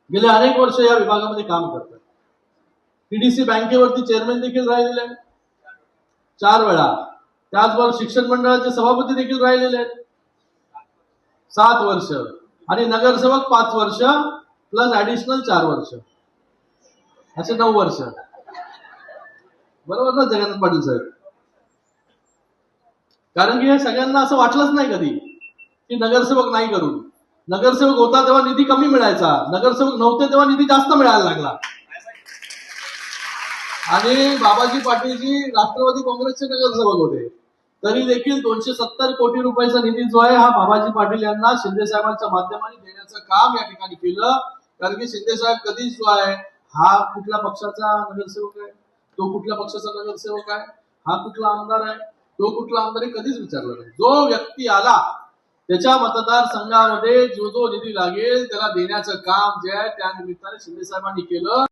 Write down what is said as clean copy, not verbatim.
गेले अनेक वर्ष या विभागामध्ये काम करतात. टीडीसी बँकेवरती चेअरमॅन देखील राहिलेले आहेत 4 वेळा. त्याचबरोबर शिक्षण मंडळाचे सभापती देखील राहिलेले आहेत 7 वर्ष आणि नगरसेवक 5 वर्ष प्लस ऍडिशनल 4 वर्ष, असे 9 वर्ष. बरोबर ना जगन्नाथ पाटील साहेब? कारण की हे सगळ्यांना असं वाटलंच नाही कधी की नगरसेवक नाही करू. नगरसेवक होता तेव्हा निधी कमी मिळायचा, नगरसेवक नव्हते तेव्हा निधी जास्त मिळायला लागला. आणि बाबाजी पाटीलजी राष्ट्रवादी काँग्रेसचे नगरसेवक होते तरी देखील 270 कोटी रुपयाचा निधी जो आहे हा बाबाजी पाटील यांना शिंदे साहेबांच्या माध्यमाने देण्याचं काम या ठिकाणी केलं. कारण की शिंदे साहेब कधीच जो आहे हा कुठल्या पक्षाचा नगरसेवक आहे, तो कुठल्या पक्षाचा नगरसेवक आहे, हा कुठला आमदार आहे, तो कुठला आमदार आहे, कधीच विचारलं नाही. जो व्यक्ती आला त्याच्या मतदारसंघामध्ये जो जो निधी लागेल त्याला देण्याचं काम जे आहे त्या निमित्ताने शिंदे साहेबांनी केलं.